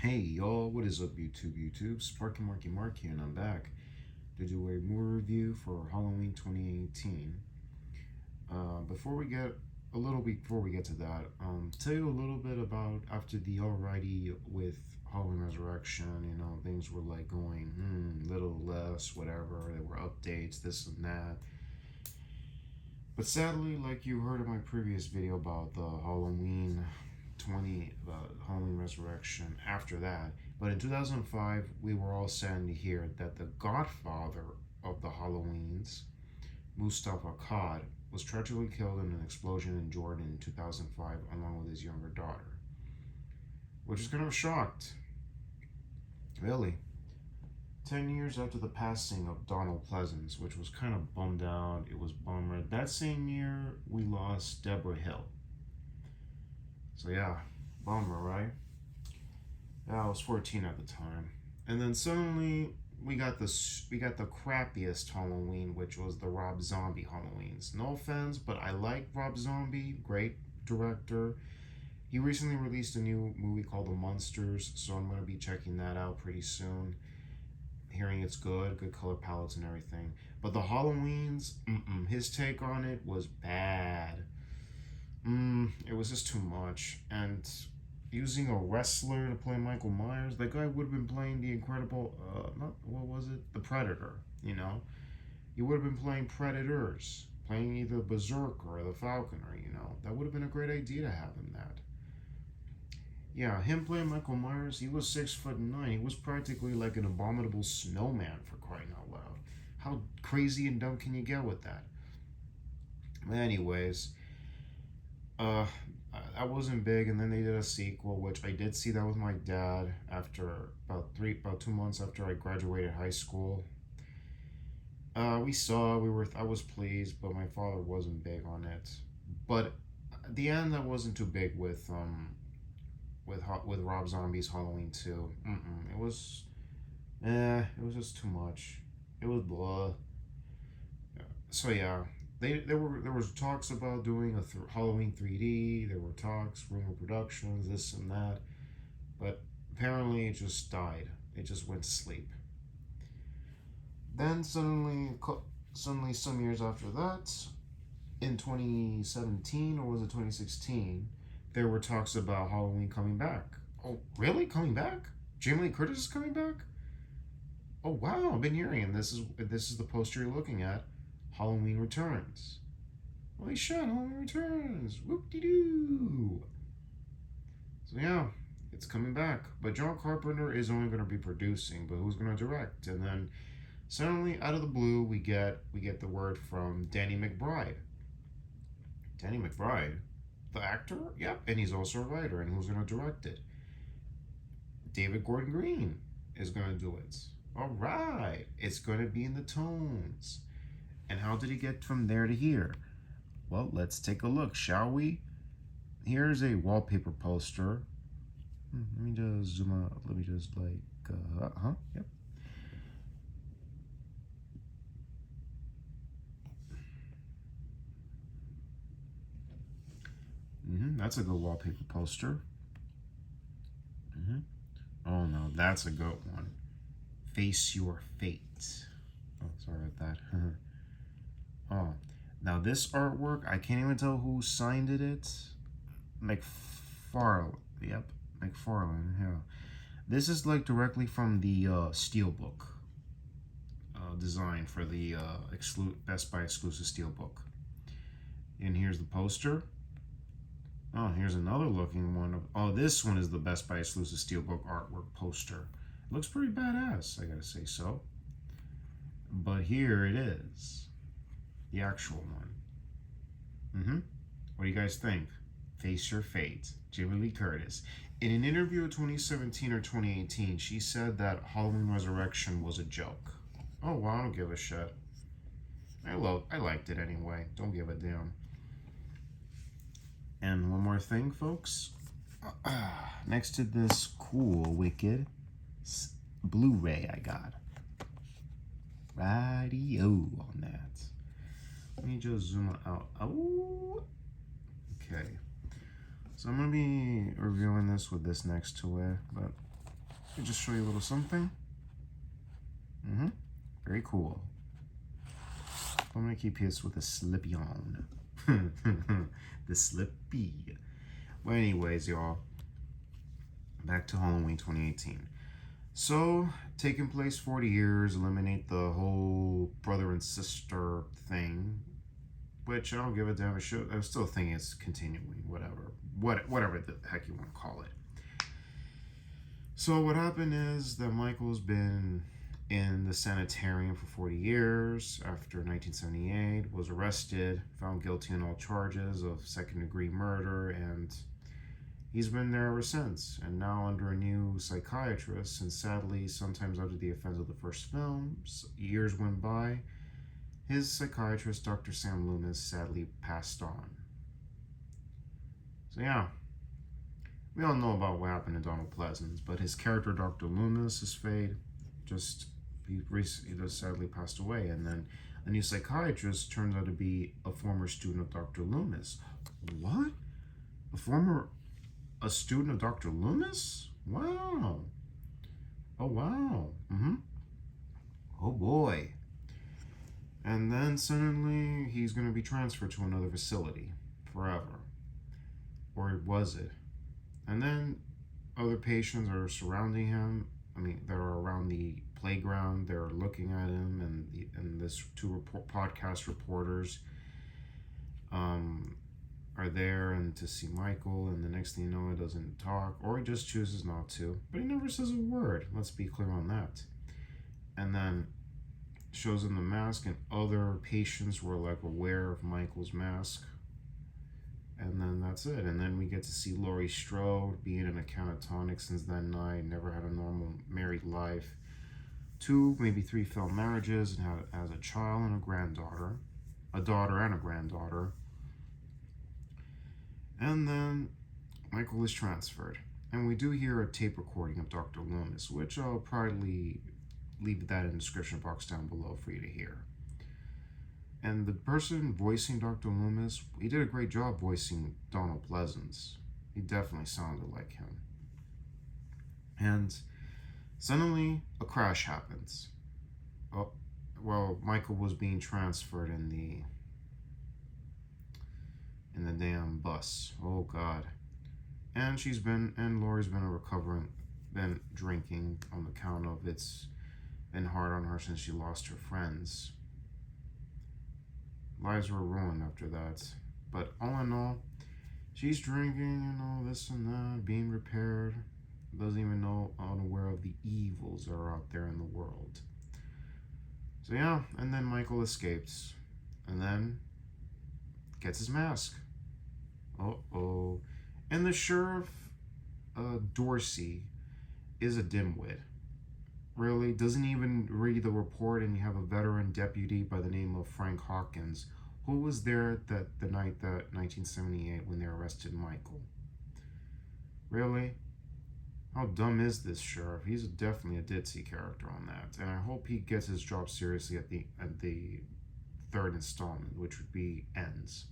Hey y'all, what is up YouTube? Sparky Marky, and I'm back to do a movie review for Halloween 2018. Before we get to that, tell you a little bit about after the alrighty with Halloween Resurrection. You know, things were like going little less, whatever. There were updates, this and that. But sadly, like you heard in my previous video about the Halloween Resurrection after that. But in 2005, we were all saddened to hear that the godfather of the Halloweens, Mustafa Akkad, was tragically killed in an explosion in Jordan in 2005 along with his younger daughter. Which is kind of shocked. Really. 10 years after the passing of Donald Pleasance, which was kind of bummed out. It was bummer. That same year, we lost Deborah Hill. So yeah, bummer, right? Yeah, I was 14 at the time. And then suddenly we got the crappiest Halloween, which was the Rob Zombie Halloweens. No offense, but I like Rob Zombie, great director. He recently released a new movie called The Munsters, so I'm going to be checking that out pretty soon. Hearing it's good color palettes and everything. But the Halloweens, his take on it was bad. It was just too much. And using a wrestler to play Michael Myers, that guy would have been playing the incredible, the Predator, you know? He would have been playing Predators, playing either Berserker or the Falconer, you know? That would have been a great idea to have him that. Yeah, him playing Michael Myers, he was 6'9". He was practically like an abominable snowman, for crying out loud. How crazy and dumb can you get with that? But anyways, I wasn't big, and then they did a sequel, which I did see that with my dad after about 2 months after I graduated high school. I was pleased, but my father wasn't big on it. But at the end, I wasn't too big with Rob Zombie's Halloween 2. It was just too much. It was blah. So yeah, there was talks about doing a Halloween 3D. There were talks, rumor productions, this and that, but apparently it just died. It just went to sleep. Then suddenly, some years after that, in 2017 or was it 2016, there were talks about Halloween coming back. Oh, really? Coming back? Jamie Lee Curtis is coming back? Oh wow, I've been hearing, and this is the poster you're looking at. Halloween Returns. Holy shit, Halloween Returns. Whoop-de-doo. So yeah, it's coming back. But John Carpenter is only going to be producing, but who's going to direct? And then suddenly, out of the blue, we get the word from Danny McBride. Danny McBride? The actor? Yep, and he's also a writer. And who's going to direct it? David Gordon Green is going to do it. All right, it's going to be in the tones. And how did he get from there to here? Well, let's take a look, shall we? Here's a wallpaper poster. Let me just zoom out. Let me just yep. That's a good wallpaper poster. Oh no, that's a good one. Face Your Fate. Oh, sorry about that. Oh, now this artwork, I can't even tell who signed it. McFarlane. Yep, McFarlane. Yeah, this is like directly from the Steelbook design for the Best Buy exclusive Steelbook. And here's the poster. Oh, here's another looking one. Oh, this one is the Best Buy exclusive Steelbook artwork poster. It looks pretty badass, I gotta say so. But here it is. The actual one. What do you guys think? Face Your Fate. Jamie Lee Curtis. In an interview in 2017 or 2018, she said that Halloween Resurrection was a joke. Oh, well, I don't give a shit. I liked it anyway. Don't give a damn. And one more thing, folks. Next to this cool, wicked BluRay I got. Radio on that. Let me just zoom out. Oh, okay. So I'm gonna be reviewing this with this next to it, but Let me just show you a little something. Very cool. I'm gonna keep this with a slippy on. The slippy. Well, anyways, y'all. Back to Halloween 2018. So, taking place 40 years, eliminate the whole brother and sister thing, which I don't give a damn. I still think it's continuing. Whatever the heck you want to call it. So what happened is that Michael's been in the sanitarium for 40 years. After 1978, was arrested, found guilty on all charges of second-degree murder, and he's been there ever since. And now under a new psychiatrist, and sadly, sometimes under the effects of the first film, years went by. His psychiatrist, Dr. Sam Loomis, sadly passed on. So yeah. We all know about what happened to Donald Pleasance, but his character, Dr. Loomis, his fate, he just sadly passed away. And then a new psychiatrist turns out to be a former student of Dr. Loomis. What? A student of Dr. Loomis? Wow. Oh, wow. Oh, boy. And then suddenly he's going to be transferred to another facility forever. Or was it? And then other patients are surrounding him. They're around the playground. They're looking at him, and this two podcast reporters are there and to see Michael. And the next thing you know, he doesn't talk, or he just chooses not to. But he never says a word. Let's be clear on that. And then shows him the mask, and other patients were like aware of Michael's mask. And then that's it. And then we get to see Laurie Strode being in a catatonic since that night, never had a normal married life. 2, maybe 3 failed marriages, and has a child and a granddaughter. A daughter and a granddaughter. And then Michael is transferred. And we do hear a tape recording of Dr. Loomis, which I'll probably leave that in the description box down below for you to hear. And the person voicing Dr. Loomis, he did a great job voicing Donald Pleasance. He definitely sounded like him. And suddenly, a crash happens. Oh, well, Michael was being transferred in the damn bus. Oh, God. And Laurie's been drinking on account of it's been hard on her since she lost her friends. Lives were ruined after that. But all in all, she's drinking and all this and that, being repaired. Doesn't even know, unaware of the evils that are out there in the world. So yeah, and then Michael escapes. And then gets his mask. Uh-oh. And the sheriff, Dorsey, is a dimwit. Really, doesn't even read the report, and you have a veteran deputy by the name of Frank Hawkins, who was there the night that 1978 when they arrested Michael. Really? How dumb is this sheriff? He's definitely a ditzy character on that, and I hope he gets his job seriously at the third installment, which would be Ends.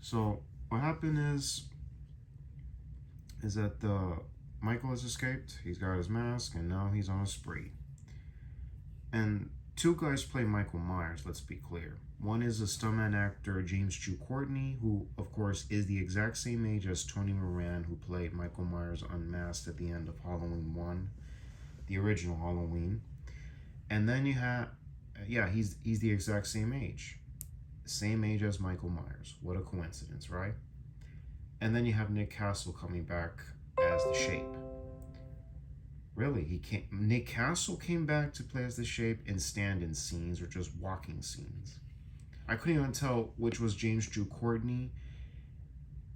So what happened is that Michael has escaped, he's got his mask, and now he's on a spree. And 2 guys play Michael Myers, let's be clear. One is the stuntman actor James Drew Courtney, who, of course, is the exact same age as Tony Moran, who played Michael Myers unmasked at the end of Halloween 1, the original Halloween. And then you have, he's the exact same age. Same age as Michael Myers. What a coincidence, right? And then you have Nick Castle coming back as the Shape. Really, Nick Castle came back to play as the Shape in stand-in scenes or just walking scenes. I couldn't even tell which was James Drew Courtney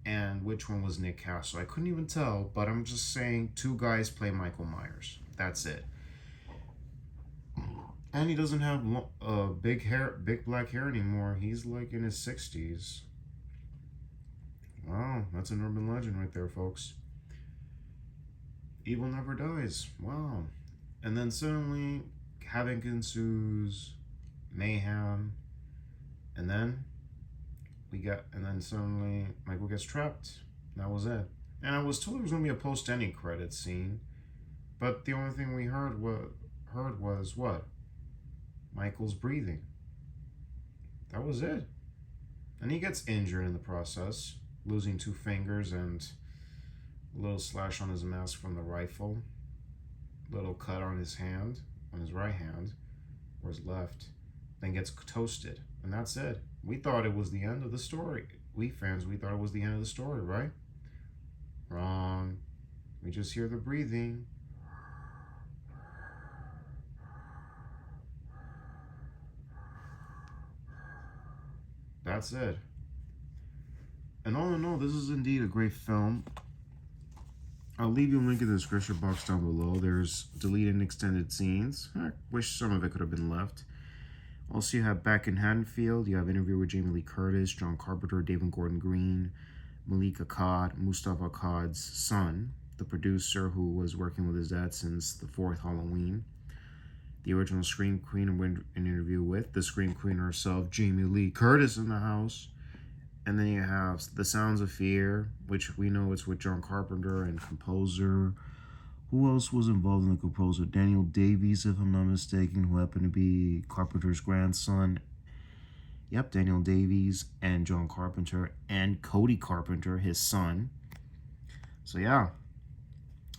and which one was Nick Castle. I couldn't even tell, but I'm just saying 2 guys play Michael Myers. That's it. And he doesn't have big black hair anymore. He's like in his 60s. Wow, that's an urban legend right there, folks. Evil never dies. Wow. And then suddenly, havoc ensues, mayhem, and then suddenly Michael gets trapped. That was it. And I was told there was going to be a post-ending credit scene, But the only thing we heard was what? Michael's breathing. That was it. And he gets injured in the process, losing 2 fingers and a little slash on his mask from the rifle, little cut on his hand, on his right hand, or his left, then gets toasted. And that's it. We thought it was the end of the story. We fans, we thought it was the end of the story, right? Wrong. We just hear the breathing. That's it. And all in all, this is indeed a great film. I'll leave you a link in the description box down below. There's deleted and extended scenes. I wish some of it could have been left. Also, you have Back in Haddonfield. You have interview with Jamie Lee Curtis, John Carpenter, David Gordon Green, Malika Akkad, Mustafa Akkad's son, the producer who was working with his dad since the 4th Halloween. The original Scream Queen, an interview with the Scream Queen herself, Jamie Lee Curtis, in the house. And then you have The Sounds of Fear, which we know it's with John Carpenter and composer. Who else was involved in the composer? Daniel Davies, if I'm not mistaken, who happened to be Carpenter's grandson. Yep, Daniel Davies and John Carpenter and Cody Carpenter, his son. So yeah.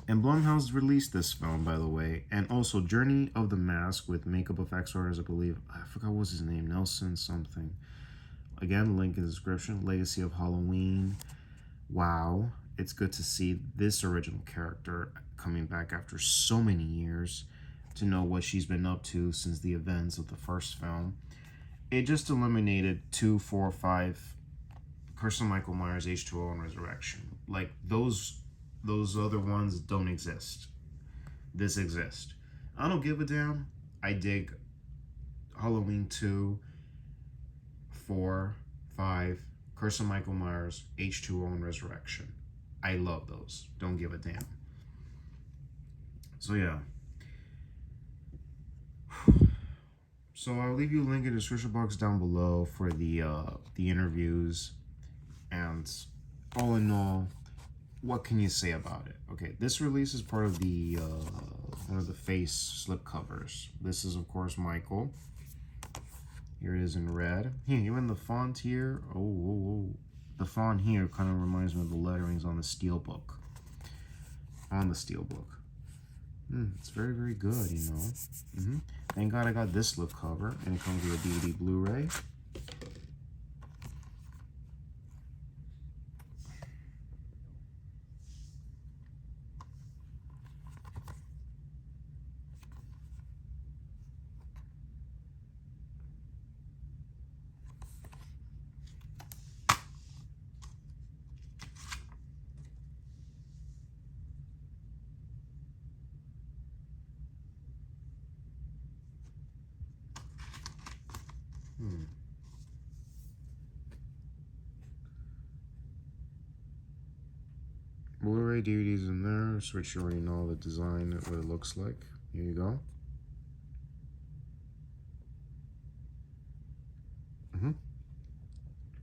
And Blumhouse released this film, by the way. And also Journey of the Mask with makeup effects artist, I believe. I forgot what was his name. Nelson something. Again, link in the description. Legacy of Halloween. Wow. It's good to see this original character coming back after so many years to know what she's been up to since the events of the first film. It just eliminated 2, 4, 5, Curse of Michael Myers, H2O, and Resurrection. Like, those other ones don't exist. This exists. I don't give a damn. I dig Halloween 2, 4, 5, Curse of Michael Myers, H2O, and Resurrection. I love those. Don't give a damn. So yeah. So I'll leave you a link in the description box down below for the interviews. And all in all, what can you say about it? Okay, this release is part of the one of the face slipcovers. This is of course Michael. Here it is in red. Here, even the font here. Oh. The font here kind of reminds me of the letterings on the steelbook. It's very, very good, you know. Thank God I got this slipcover, and it comes with a DVD Blu-ray. Blu-ray DVDs in there, which you already know the design, what it looks like. Here you go.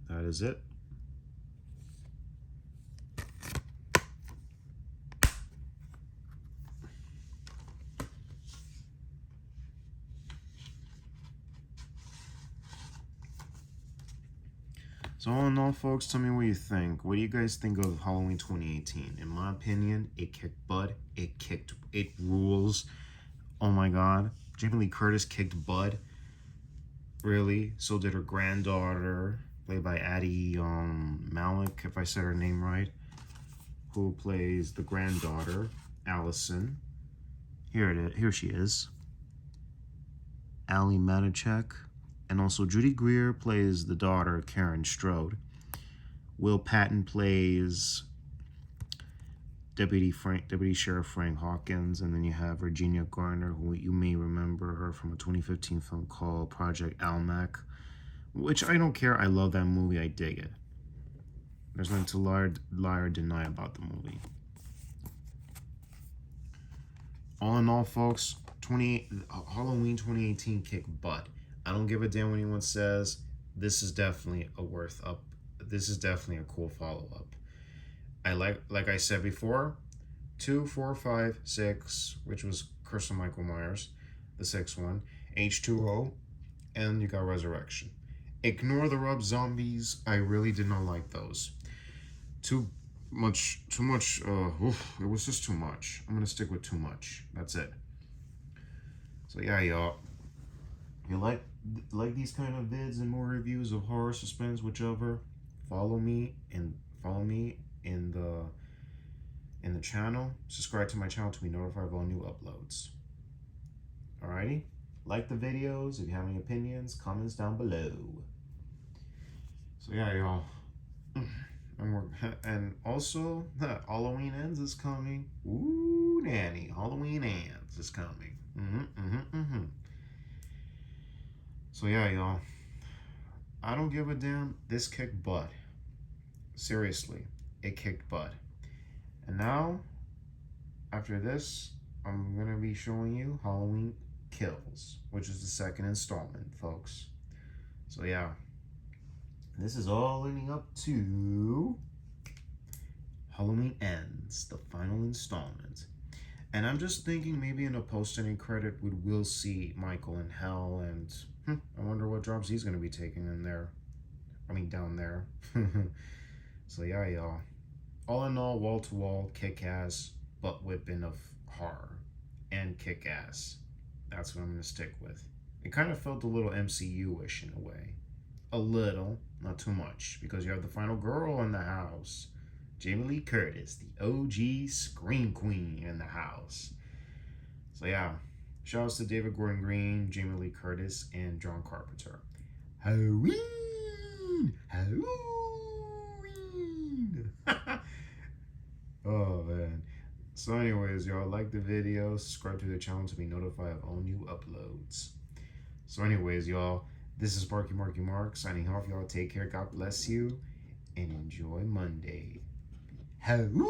That is it. So all in all, folks, tell me what you think. What do you guys think of Halloween 2018? In my opinion, it kicked butt. It rules. Oh my God. Jamie Lee Curtis kicked butt. Really? So did her granddaughter, played by Addie Malik, if I said her name right, who plays the granddaughter, Allison. Here it is. Here she is. Ali Matichak. And also Judy Greer plays the daughter, Karen Strode. Will Patton plays Deputy Sheriff Frank Hawkins. And then you have Virginia Garner, who you may remember her from a 2015 film called Project Almanac, which I don't care. I love that movie. I dig it. There's nothing to lie or deny about the movie. All in all, folks, Halloween 2018 kicked butt. I don't give a damn what anyone says. This is definitely This is definitely a cool follow-up. Like I said before, 2, 4, 5, 6, which was Curse of Michael Myers, the sixth one, H2O, and you got Resurrection. Ignore the Rub Zombies. I really did not like those. Too much. It was just too much. I'm gonna stick with too much. That's it. So yeah, y'all. You like these kind of vids and more reviews of horror, suspense, whichever? Follow me in the channel. Subscribe to my channel to be notified of all new uploads. Alrighty? Like the videos. If you have any opinions, comments down below. So yeah, y'all. And also, Halloween Ends is coming. Ooh, nanny. Halloween Ends is coming. So yeah, y'all. I don't give a damn. This kicked butt. Seriously, it kicked butt. And now, after this, I'm going to be showing you Halloween Kills, which is the second installment, folks. So yeah, this is all leading up to Halloween Ends, the final installment. And I'm just thinking maybe in a post-ending credit, we'll see Michael in hell, and I wonder what drops he's going to be taking in there. I mean, down there. So yeah, y'all. All in all, wall-to-wall, kick-ass, butt-whipping of horror. And kick-ass. That's what I'm going to stick with. It kind of felt a little MCU-ish in a way. A little, not too much, because you have the final girl in the house. Jamie Lee Curtis, the OG Scream Queen in the house. So yeah, shout outs to David Gordon Green, Jamie Lee Curtis, and John Carpenter. Halloween! Halloween! Oh man. So anyways, y'all, like the video, subscribe to the channel to be notified of all new uploads. So anyways, y'all, this is Marky Mark signing off. Y'all take care, God bless you, and enjoy Monday. Hello.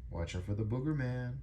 Watch out for the booger man.